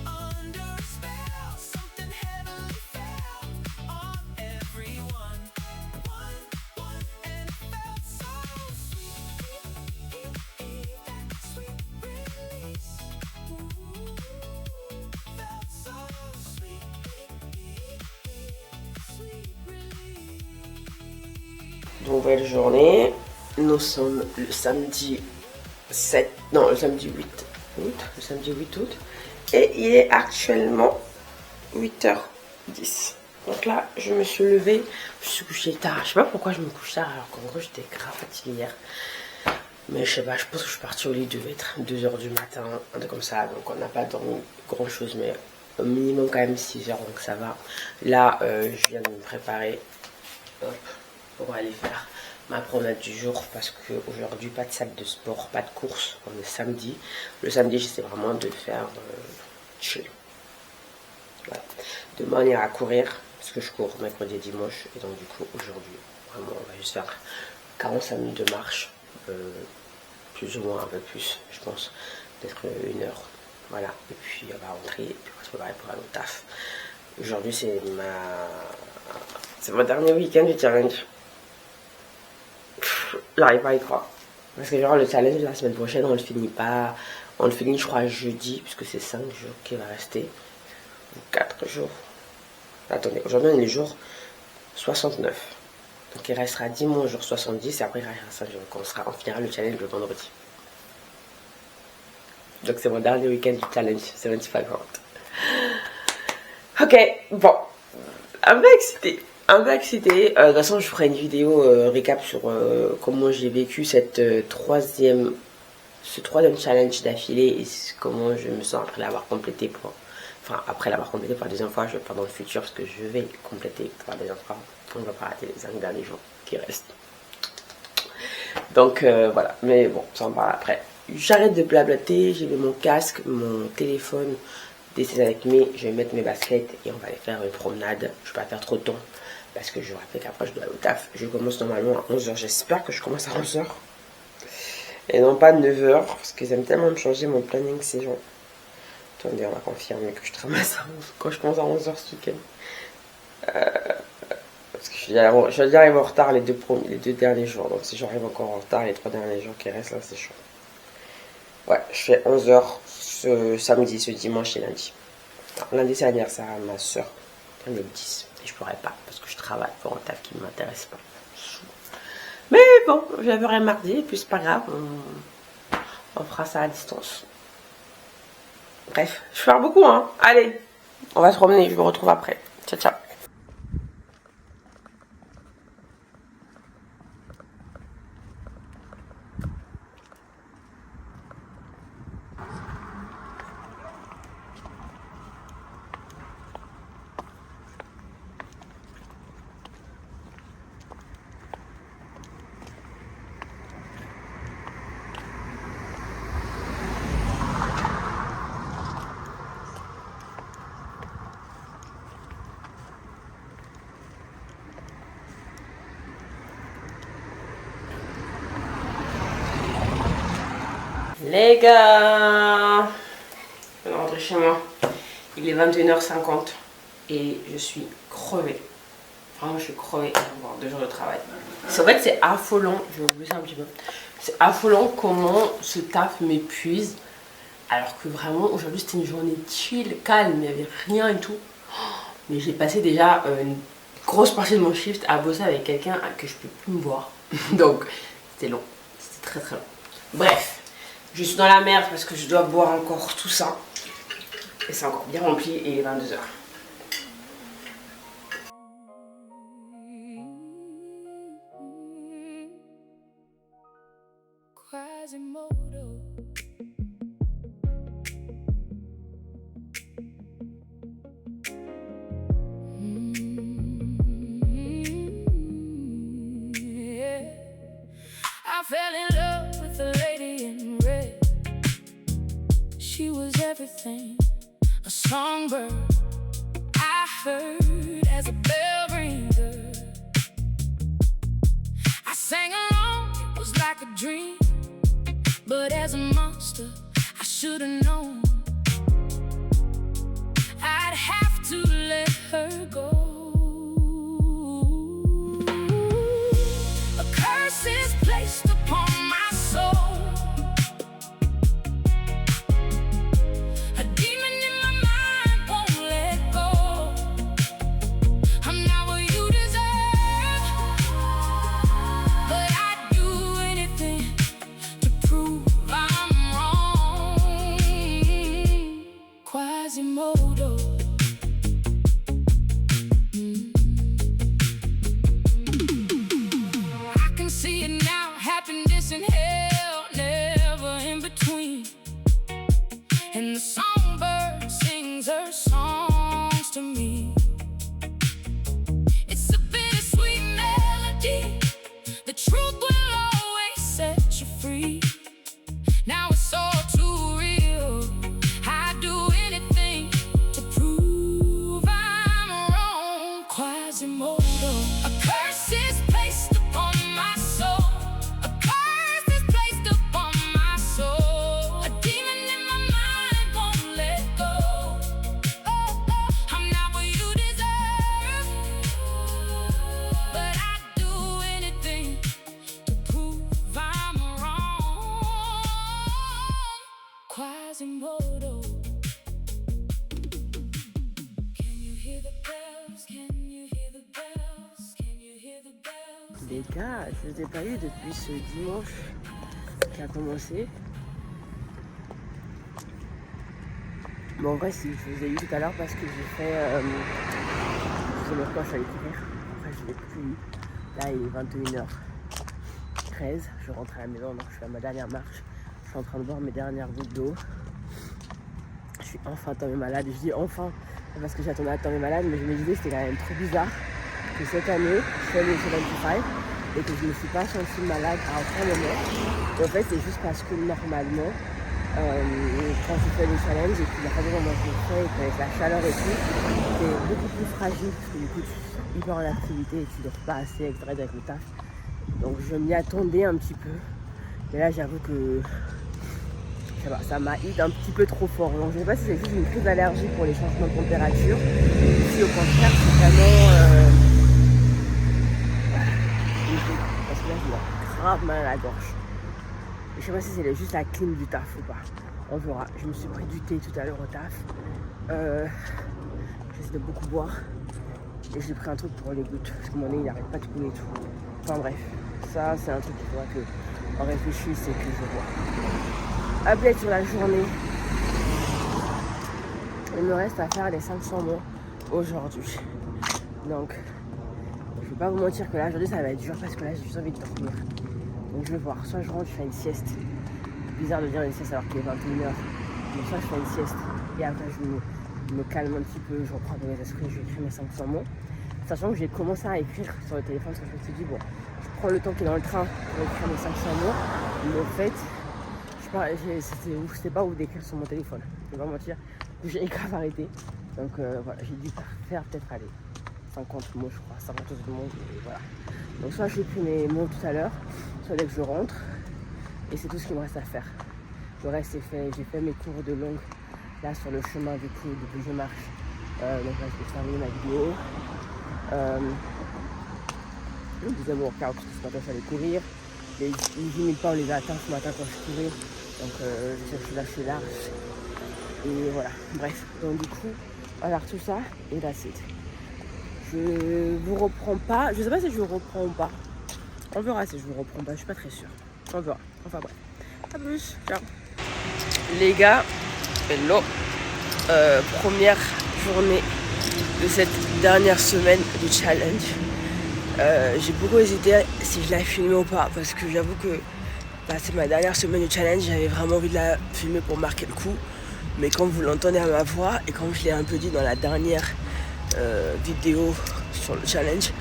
Speaker 5: Under a spell, something heavenly fell on everyone. One, and it felt so sweet, that sweet release. Ooh, felt so sweet, sweet release.
Speaker 1: Nouvelle journée. Nous sommes le samedi 7, non, le samedi 8 août. Le samedi 8 août. Et il est actuellement 8h10. Donc là, je me suis levée. Je suis couchée tard. Je sais pas pourquoi je me couche tard alors qu'en gros, j'étais grave fatiguée hier. Mais je sais pas, je pense que je suis partie au lit, il devait être 2h du matin, un truc comme ça. Donc on n'a pas dormi grand chose, mais au minimum quand même 6h, donc ça va. Là, je viens de me préparer. Hop, pour aller faire ma promenade du jour parce qu'aujourd'hui pas de salle de sport, pas de course, on est samedi. Le samedi j'essaie vraiment de faire chill. Voilà. Demain on ira courir parce que je cours mercredi et dimanche et donc du coup aujourd'hui vraiment on va juste faire 45 minutes de marche, plus ou moins un peu plus je pense, peut-être 1 heure. Voilà, et puis on va rentrer et puis on va se préparer pour aller au taf. Aujourd'hui c'est mon dernier week-end du challenge. J'arrive pas à y croire. Parce que genre le challenge de la semaine prochaine on le finit pas. On le finit je crois jeudi puisque c'est 5 jours qu'il va rester. Ou 4 jours. Attendez, aujourd'hui on est le jour 69. Donc il restera dimanche jour 70 et après il restera 5 jours. Donc on finira le challenge le vendredi. Donc c'est mon dernier week-end du challenge 75 Hard. Ok, bon. Un peu excité. De toute façon, je ferai une vidéo récap sur comment j'ai vécu ce troisième challenge d'affilée et comment je me sens après l'avoir complété après l'avoir complété pour la deuxième fois. Je vais pas dans le futur parce que je vais compléter pour la deuxième fois. On ne va pas rater les 5 derniers jours qui restent. Donc voilà, mais bon, ça en parle après. J'arrête de blablater, j'ai mis mon casque, mon téléphone, des avec mes, je vais mettre mes baskets et on va aller faire une promenade. Je vais pas faire trop de temps. Parce que je vous rappelle qu'après je dois aller au taf. Je commence normalement à 11h. J'espère que je commence à 11h. Et non pas 9h. Parce qu'ils aiment tellement me changer mon planning saison. Attendez, on va confirmer que je travaille quand je commence à 11h ce week-end. Parce que je vais déjà arriver en retard les deux derniers jours. Donc si j'arrive encore en retard les 3 derniers jours qui restent là, c'est chaud. Ouais, je fais 11h ce samedi, ce dimanche et lundi. Alors, lundi c'est l'anniversaire à ma soeur. Le 10. Et je pourrais pas parce que je travaille pour un taf qui ne m'intéresse pas. Mais bon, je la verrai mardi et puis c'est pas grave. On fera ça à distance. Bref, je parle beaucoup hein. Allez, on va se promener, je vous retrouve après. Ciao ciao. Les gars, je vais rentrer chez moi. Il est 21h50 et je suis crevée. Vraiment, je suis crevée après avoir 2 jours de travail. En fait, c'est affolant. Je vais vous laisser un petit peu. C'est affolant comment ce taf m'épuise. Alors que vraiment, aujourd'hui, c'était une journée chill, calme. Il n'y avait rien et tout. Mais j'ai passé déjà une grosse partie de mon shift à bosser avec quelqu'un que je peux plus me voir. Donc, c'était long. C'était très très long. Bref, je suis dans la merde parce que je dois boire encore tout ça. Et c'est encore bien rempli et il est 22h.
Speaker 4: Quasimodo. Yeah. I fell in love with a lady in red. She was everything, a songbird I heard as a bell ringer. I sang along, it was like a dream. But as a monster, I should've known I'd have to let her go. A curse is placed upon my soul. A demon in my mind won't let go. I'm not what you deserve, but I'd do anything to prove I'm wrong. Quasimodo. I can see it now, happiness and hell, never in between. And the songbird sings her songs to me. It's a bittersweet melody. The truth will always set you free. Now it's all too real. I'd do anything to prove I'm wrong. Quasimodo. A curse is placed upon my soul. A curse is placed upon my soul. A demon in my mind won't let go. Oh, oh, I'm not what you deserve, but I'd do anything to prove I'm wrong. Quasimodo. Can you hear the bells? Can you hear the bells? Can you hear the bells?
Speaker 1: Les gars, je ne vous ai pas eu depuis ce dimanche qui a commencé. Bon, en vrai, si je vous ai eu tout à l'heure parce que j'ai fait. Je sais même pas, je suis allée courir. Après, je ne l'ai plus eu. Là, il est 21h13. Je rentre à la maison, donc je fais ma dernière marche. Je suis en train de boire mes dernières gouttes d'eau. Je suis enfin tombée malade. Je dis enfin parce que j'attendais à tomber malade, mais je me disais que c'était quand même trop bizarre que cette année, je fais le 75 et que je ne me suis pas sentie malade à aucun moment. Et en fait, c'est juste parce que normalement, quand je fais les challenges et puis la façon dont moi je le fais, et qu'avec la chaleur et tout, c'est beaucoup plus fragile parce que du coup, tu es hyper en activité et tu dors pas assez avec le taf. Donc, je m'y attendais un petit peu. Mais là, j'avoue que ça m'a hit un petit peu trop fort. Donc, je ne sais pas si c'est juste une crise d'allergie pour les changements de température. Si au contraire, c'est vraiment. Parce que là, j'ai grave mal à la gorge. Je ne sais pas si c'est juste la clim du taf ou pas. On verra. Je me suis pris du thé tout à l'heure au taf. J'essaie de beaucoup boire. Et j'ai pris un truc pour les gouttes. Parce que mon nez, il n'arrête pas de couler et tout. Enfin bref. Ça, c'est un truc qu'il faudra qu'on réfléchisse et que je vois. Update sur la journée. Il me reste à faire les 500 mots aujourd'hui. Donc, je ne vais pas vous mentir que là, aujourd'hui, ça va être dur parce que là, j'ai juste envie de dormir. Donc, je vais voir. Soit je rentre, je fais une sieste. C'est bizarre de dire une sieste alors qu'il est 21h. Donc, soit je fais une sieste et après, je me calme un petit peu. Je reprends mes esprits, je vais écrire mes 500 mots. Sachant que j'ai commencé à écrire sur le téléphone parce que je me suis dit, bon, je prends le temps qui est dans le train pour écrire mes 500 mots. Mais en fait, c'était pas ouf d'écrire sur mon téléphone. Je vais pas mentir. J'ai grave arrêté. Donc voilà, j'ai dû faire peut-être aller 50 mots, je crois, 50 mots. Et voilà. Donc soit j'ai pris mes mots tout à l'heure, soit dès que je rentre. Et c'est tout ce qu'il me reste à faire. Je reste j'ai fait mes cours de longue là sur le chemin du coup depuis que je marche. Donc là je vais terminer ma vidéo. Le deuxième workout parce que ce matin je suis allé courir. Les 10 000 pas on les a atteints ce matin quand je courais. Donc je suis lâché large. Et voilà, bref. Donc du coup, alors tout ça et la suite. Je vous reprends pas. Je sais pas si je vous reprends ou pas. On verra si je vous reprends pas, je suis pas très sûre. On verra. Enfin bref. A plus, ciao. Les gars, hello. Première journée de cette dernière semaine du challenge. J'ai beaucoup hésité si je la filmais ou pas parce que j'avoue que c'est ma dernière semaine du challenge. J'avais vraiment envie de la filmer pour marquer le coup. Mais comme vous l'entendez à ma voix et comme je l'ai un peu dit dans la dernière vidéo sur le challenge,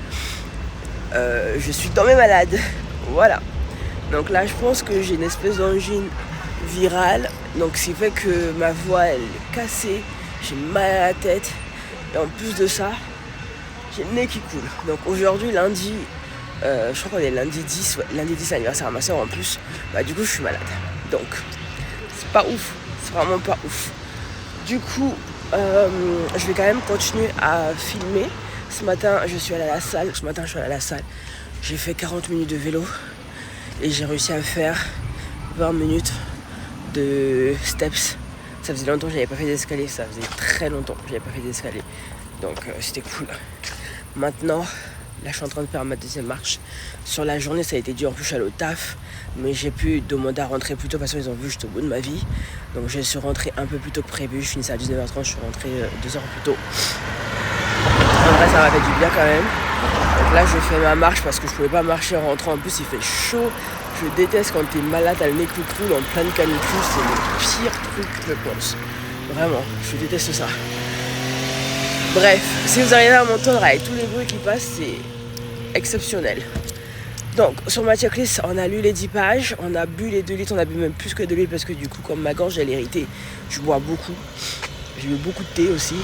Speaker 1: je suis tombée malade. Voilà. Donc là, je pense que j'ai une espèce d'angine virale. Donc, ce qui fait que ma voix, elle est cassée. J'ai mal à la tête. Et en plus de ça, j'ai le nez qui coule. Donc aujourd'hui, lundi, je crois qu'on est lundi 10. Ouais, lundi 10, anniversaire à ma soeur en plus. Du coup, je suis malade. Donc, c'est pas ouf. C'est vraiment pas ouf. Du coup, je vais quand même continuer à filmer. Ce matin, je suis allée à la salle. J'ai fait 40 minutes de vélo. Et j'ai réussi à faire 20 minutes de steps. Ça faisait longtemps que j'avais pas fait d'escalier. Ça faisait très longtemps que j'avais pas fait d'escalier. Donc c'était cool. Maintenant, là je suis en train de faire ma deuxième marche. Sur la journée ça a été dur. En plus je suis allée au taf. Mais j'ai pu demander à rentrer plus tôt parce qu'ils ont vu que j'étais au bout de ma vie. Donc je suis rentrée un peu plus tôt que prévu. Je finissais à 19h30. Je suis rentrée 2 heures plus tôt. En vrai ça m'a fait du bien quand même. Donc là je fais ma marche parce que je pouvais pas marcher en rentrant. En plus il fait chaud. Je déteste quand t'es malade, t'as le nez qui coule en pleine canicule. C'est le pire truc je pense. Vraiment, je déteste ça. Bref, si vous arrivez à m'entendre avec tous les bruits qui passent, c'est exceptionnel. Donc sur ma checklist, on a lu les 10 pages, on a bu les 2 litres, on a bu même plus que 2 litres parce que du coup comme ma gorge elle est irritée, je bois beaucoup. J'ai bu beaucoup de thé aussi.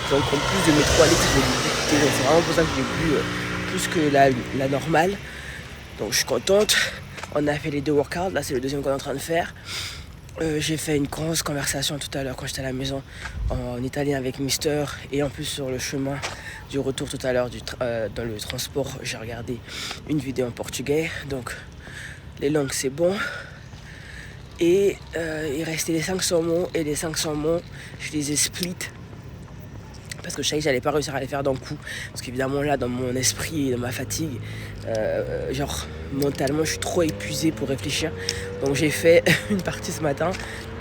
Speaker 1: Donc en plus de mes 3 litres, j'ai bu beaucoup de thé. Donc c'est vraiment pour ça que j'ai bu plus que la normale. Donc je suis contente. On a fait les 2 workouts. Là c'est le deuxième qu'on est en train de faire. J'ai fait une grosse conversation tout à l'heure quand j'étais à la maison en italien avec Mister. Et en plus sur le chemin du retour tout à l'heure dans le transport, j'ai regardé une vidéo en portugais. Donc les langues c'est bon. Et il restait les 500 mots. Et les 500 mots, je les ai split. Parce que je savais que j'allais pas réussir à les faire d'un coup. Parce qu'évidemment là, dans mon esprit et dans ma fatigue, genre mentalement, je suis trop épuisée pour réfléchir. Donc j'ai fait une partie ce matin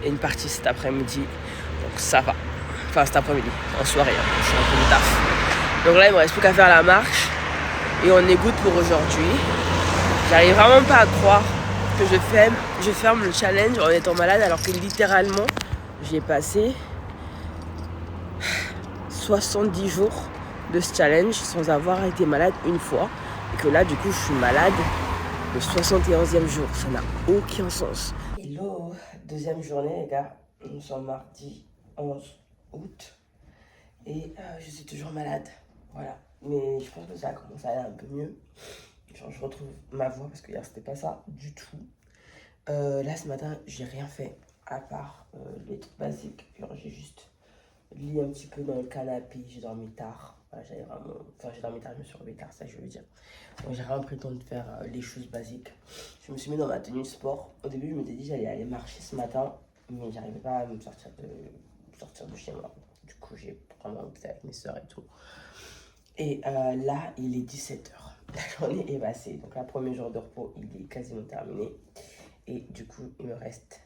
Speaker 1: et une partie cet après-midi. Donc ça va. Enfin cet après-midi, en soirée. Je suis un peu de taf. Donc là, il me reste plus qu'à faire la marche. Et on est good pour aujourd'hui. J'arrive vraiment pas à croire que je ferme le challenge en étant malade alors que littéralement, j'ai passé 70 jours de ce challenge sans avoir été malade une fois. Et que là, du coup, je suis malade le 71e jour. Ça n'a aucun sens. Hello, deuxième journée, les gars. Nous sommes mardi 11 août. Et je suis toujours malade. Voilà. Mais je pense que ça a commencé à aller un peu mieux. Genre, je retrouve ma voix parce que hier, c'était pas ça du tout. Là, ce matin, j'ai rien fait à part les trucs basiques. Genre, j'ai juste lit un petit peu dans le canapé, j'ai dormi tard. Voilà, j'ai dormi tard, je me suis réveillée tard, ça je veux dire. Donc j'ai vraiment pris le temps de faire les choses basiques. Je me suis mis dans ma tenue de sport. Au début, je m'étais dit j'allais aller marcher ce matin, mais j'arrivais pas à me sortir de chez moi. Du coup, j'ai vraiment été avec mes soeurs et tout. Et là, il est 17h. La journée est passée. Donc, le premier jour de repos, il est quasiment terminé. Et du coup, il me reste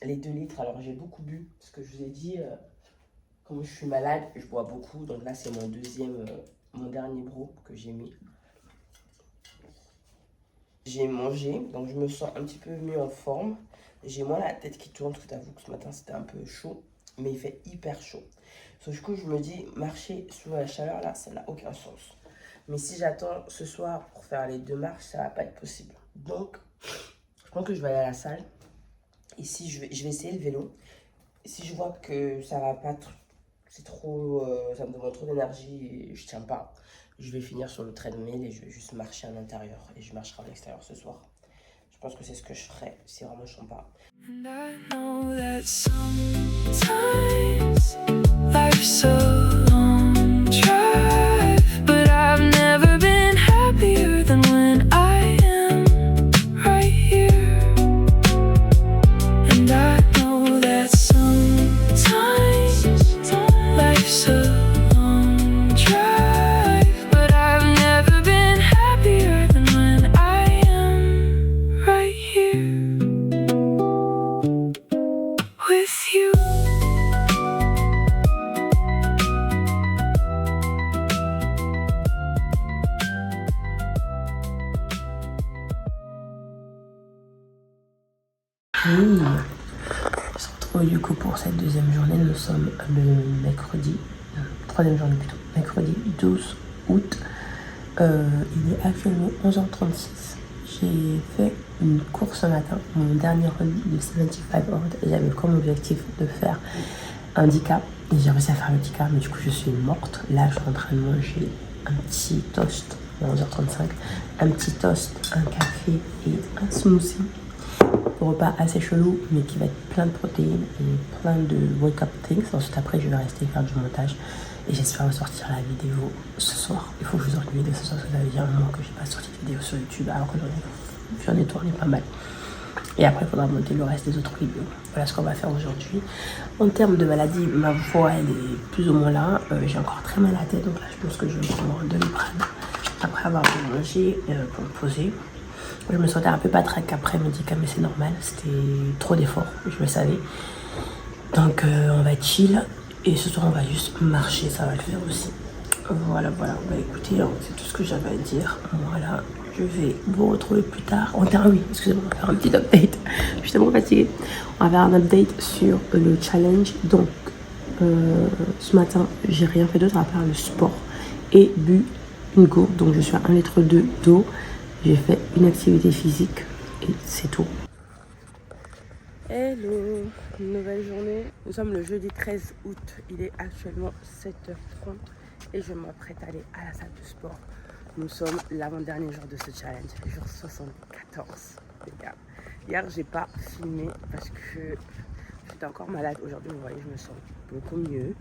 Speaker 1: les 2 litres. Alors j'ai beaucoup bu parce que je vous ai dit comme je suis malade je bois beaucoup, donc là c'est mon dernier brew que j'ai mis. J'ai mangé donc je me sens un petit peu mieux en forme. J'ai moins la tête qui tourne, tout avoue que ce matin c'était un peu chaud, mais il fait hyper chaud. Donc du coup je me dis marcher sous la chaleur là ça n'a aucun sens. Mais si j'attends ce soir pour faire les 2 marches ça va pas être possible. Donc je pense que je vais aller à la salle. Ici, je vais essayer le vélo. Si je vois que ça va pas, c'est trop, ça me demande trop d'énergie et je tiens pas, je vais finir sur le treadmill et je vais juste marcher à l'intérieur et je marcherai à l'extérieur ce soir. Je pense que c'est ce que je ferai si vraiment je sens pas.
Speaker 5: And I know that sometimes life's a long drive, but I've never been happier than when I am right here. And I know that sometimes life's a long drive, but I've never been happier than when I am right here with you.
Speaker 1: Oui, on se retrouve du coup pour cette deuxième journée. Nous sommes le mercredi, troisième journée plutôt, mercredi 12 août. Il est actuellement 11h36. J'ai fait une course ce matin, mon dernier run de 75 hours, et j'avais comme objectif de faire un 10K. Et j'ai réussi à faire le 10K, mais du coup je suis morte. Là je suis en train de manger un petit toast à 11h35, un petit toast, un café et un smoothie. Repas assez chelou mais qui va être plein de protéines et plein de wake up things. Ensuite après je vais rester faire du montage et j'espère vous sortir la vidéo ce soir. Il faut que je vous sorte une vidéo ce soir parce que ça veut dire un moment que j'ai pas sorti de vidéo sur YouTube alors que j'en ai tourné pas mal. Et après il faudra monter le reste des autres vidéos. Voilà ce qu'on va faire aujourd'hui. En termes de maladie, ma voix elle est plus ou moins là. J'ai encore très mal à la tête, donc là je pense que je vais prendre de l'iprane après avoir mangé pour me poser. Je me sentais un peu patraque après médicament, mais c'est normal, c'était trop d'efforts, je le savais. Donc on va chill et ce soir on va juste marcher, ça va le faire aussi. Voilà, bah écoutez, c'est tout ce que j'avais à dire. Voilà, je vais vous retrouver plus tard. Oui, excusez-moi, on va faire un petit update. Je suis tellement fatiguée. On va faire un update sur le challenge. Donc ce matin, j'ai rien fait d'autre à part le sport et bu une gourde. Donc je suis à 1,2 litre d'eau. J'ai fait une activité physique et c'est tout. Hello, nouvelle journée. Nous sommes le jeudi 13 août. Il est actuellement 7h30 et je m'apprête à aller à la salle de sport. Nous sommes l'avant-dernier jour de ce challenge, jour 74. Les gars. Hier, j'ai pas filmé parce que j'étais encore malade. Aujourd'hui, vous voyez, je me sens beaucoup mieux.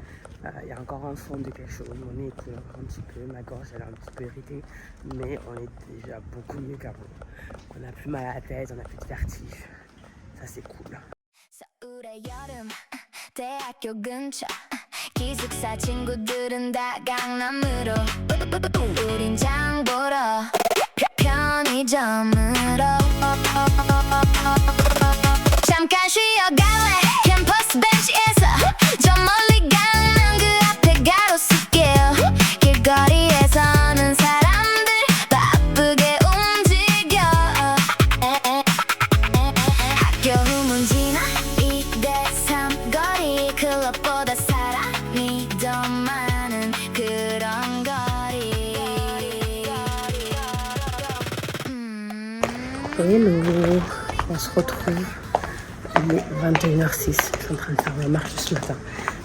Speaker 1: Il y a encore un fond de quelque chose. Mon nez coule encore un petit peu, ma gorge elle est un petit peu irritée, mais on est déjà beaucoup mieux qu'avant. On n'a plus mal à la tête, on n'a plus de vertige. Ça c'est cool.
Speaker 4: 서울의 여름 대학교 근처 기숙사 친구들은 다 강남으로 우린 장 보러 편의점으로 잠깐 쉬어갈래 캠퍼스 벤치에서 저 멀리 가면 그 앞에 가로수길 길거리에서는 사람들 바쁘게 움직여 학교 후문 지나 2대3 거리 클럽보다 사람이 더 많은 그런 거리.
Speaker 1: Hello, on se retrouve. Il est 21h06. Je suis en train de faire ma marche ce matin.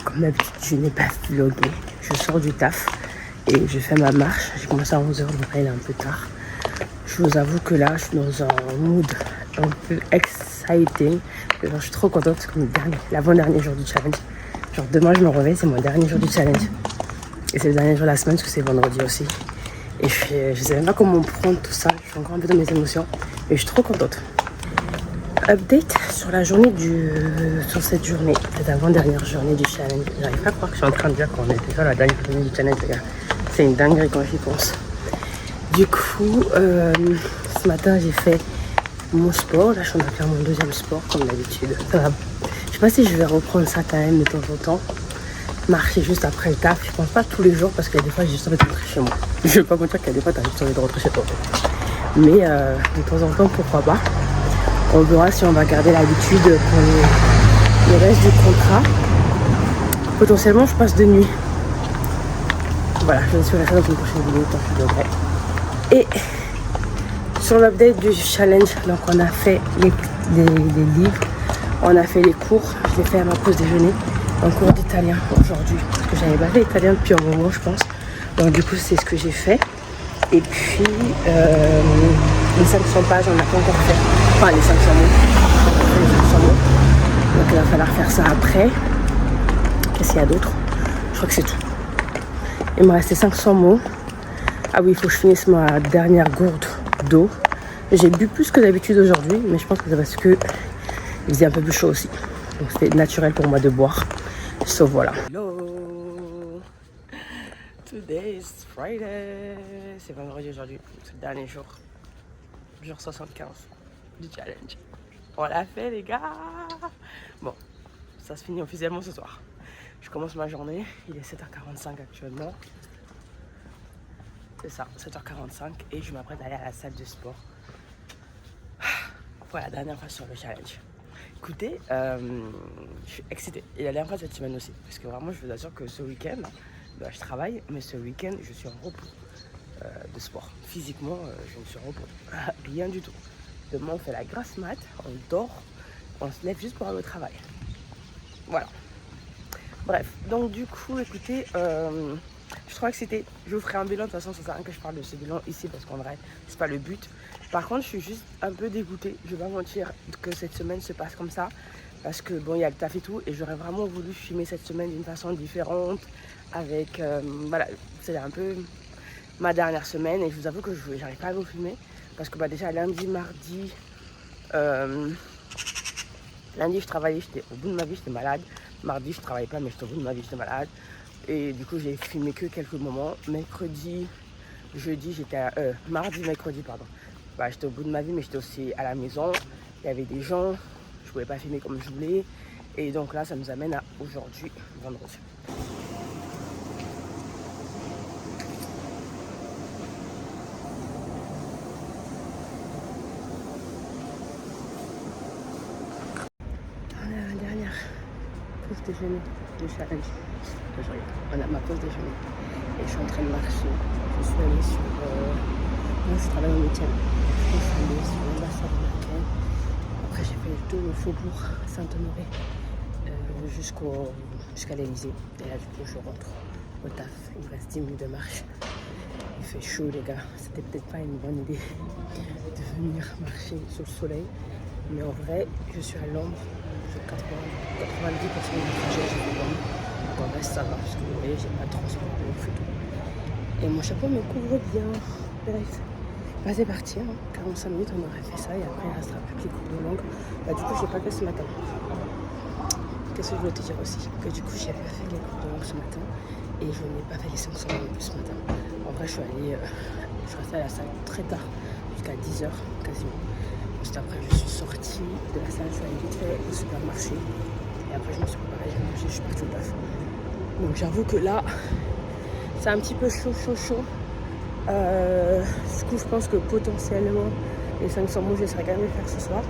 Speaker 1: Comme d'habitude, je n'ai pas vlogué. Je sors du taf et je fais ma marche. J'ai commencé à 11h, donc là il est un peu tard. Je vous avoue que là, je suis dans un mood un peu exciting. Genre, je suis trop contente parce que c'est l'avant-dernier jour du challenge. Genre demain, je me réveille, c'est mon dernier jour du challenge. Et c'est le dernier jour de la semaine parce que c'est vendredi aussi. Et je sais même pas comment prendre tout ça. Je suis encore un peu dans mes émotions. Et je suis trop contente. Update sur la journée sur cette journée, cette avant-dernière journée du challenge. J'arrive pas à croire que je suis en train de dire qu'on est déjà la dernière journée du challenge, les gars. C'est une dinguerie quand j'y pense. Du coup, ce matin j'ai fait mon sport. Là je suis en train de faire mon deuxième sport comme d'habitude. Je sais pas si je vais reprendre ça quand même de temps en temps. Marcher juste après le taf. Je pense pas tous les jours parce qu'il y a des fois j'ai juste envie de rentrer chez moi. Je vais pas vous dire qu'il y a des fois t'as juste envie de rentrer chez toi. Mais de temps en temps pourquoi pas. On verra si on va garder l'habitude pour le reste du contrat. Potentiellement, je passe de nuit. Voilà, je ne suis restée dans une prochaine vidéo tant que je devrais. Et sur l'update du challenge, donc on a fait les livres, on a fait les cours. Je l'ai fait à ma pause déjeuner, un cours d'italien aujourd'hui. Parce que j'avais pas fait l'italien depuis un moment, je pense. Donc du coup, c'est ce que j'ai fait. Et puis, les 500 pages, on n'a pas encore fait. Enfin, les 500 mots. 500 mots. Donc il va falloir faire ça après. Qu'est-ce qu'il y a d'autre? Je crois que c'est tout. Il me restait 500 mots. Ah oui, il faut que je finisse ma dernière gourde d'eau. J'ai bu plus que d'habitude aujourd'hui, mais je pense que c'est parce que il faisait un peu plus chaud aussi. Donc c'était naturel pour moi de boire. So voilà. Hello! Today is Friday. C'est vendredi aujourd'hui. C'est le dernier jour. Jour 75 du challenge. On l'a fait les gars! Bon, ça se finit officiellement ce soir. Je commence ma journée. Il est 7h45 actuellement. C'est ça, 7h45. Et je m'apprête à aller à la salle de sport. Pour la dernière fois sur le challenge. Écoutez, je suis excitée. Et la dernière fois cette semaine aussi. Parce que vraiment, je vous assure que ce week-end, je travaille, mais ce week-end, je suis en repos de sport. Physiquement, je me suis en repos. Rien du tout. Demain, on fait la grasse mat, on dort, on se lève juste pour aller au travail. Voilà. Bref, donc du coup, écoutez, je suis trop excitée. Je vous ferai un bilan. De toute façon, ça sert à rien que je parle de ce bilan ici parce qu'en vrai, c'est pas le but. Par contre, je suis juste un peu dégoûtée. Je vais pas mentir que cette semaine se passe comme ça. Parce que bon, il y a le taf et tout. Et j'aurais vraiment voulu filmer cette semaine d'une façon différente. Avec, voilà, c'est un peu ma dernière semaine. Et je vous avoue que je n'arrive pas à vous filmer. Parce que bah, déjà, lundi, mardi, lundi, je travaillais, j'étais au bout de ma vie, j'étais malade. Mardi, je travaillais pas, mais j'étais au bout de ma vie, j'étais malade. Et du coup, j'ai filmé que quelques moments. Mercredi, jeudi, j'étais mardi, mercredi, pardon. Bah, j'étais au bout de ma vie, mais j'étais aussi à la maison. Il y avait des gens, je pouvais pas filmer comme je voulais. Et donc là, ça nous amène à aujourd'hui, vendredi. On a la dernière pause déjeuner du challenge. On a ma pause déjeuner. Et je suis en train de marcher. Je suis allée sur... moi, je travaille au 8e. Je suis allée sur l'ambassade américaine. Après, j'ai fait le tour au faubourg Saint-Honoré jusqu'à l'Elysée. Et là, du coup, je rentre au taf. Il me reste 10 minutes de marche. Il fait chaud, les gars. C'était peut-être pas une bonne idée de venir marcher sous le soleil. Mais en vrai, je suis à l'ombre. 90% du trajet, je suis l'ombre. Donc en vrai, ça va. Parce que vous voyez, j'ai pas de transport non plus. Et mon chapeau me couvre bien. Bref. Bah, c'est parti, hein. 45 minutes, on aurait fait ça et après il restera plus que les cours de langue. Bah, du coup, j'ai pas fait ce matin. Qu'est-ce que je voulais te dire aussi? Que du coup, j'ai pas fait les cours de langue ce matin et je n'ai pas fait les 500 non plus ce matin. En vrai, je suis restée à la salle très tard, jusqu'à 10h quasiment. Juste après, je suis sortie de la salle, je suis allée vite fait au supermarché et après, je me suis préparée, j'ai mangé, je suis partie au taf. Donc, j'avoue que là, c'est un petit peu chaud. Du coup, je pense que potentiellement les 500 mots, j'essaierai quand même de les faire ce soir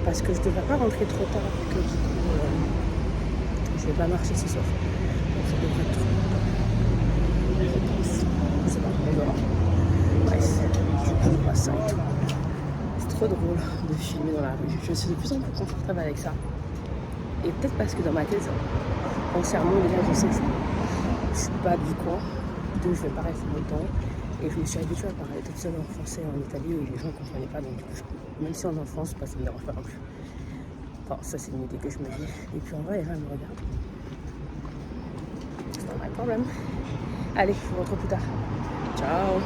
Speaker 1: parce que je ne devrais pas rentrer trop tard. Que du coup, je vais pas marcher ce soir. Donc, ça devrait être trop. Je pense. Je sais pas, on verra. Bref, du coup, je vois ça et tout. C'est trop drôle de filmer dans la rue. Je suis de plus en plus confortable avec ça. Et peut-être parce que dans ma tête, foncièrement, déjà, je sais que je suis pas du coin. Donc, je vais pas rester longtemps. Et je me suis habituée à parler toute seule en français en Italie où les gens ne comprenaient pas. Donc, du coup, même si on est en France, ça ne me dérange pas non plus. Enfin, ça, c'est une idée que je me dis. Et puis, en vrai, les gens me regardent. C'est pas un problème. Allez, je vous retrouve plus tard. Ciao!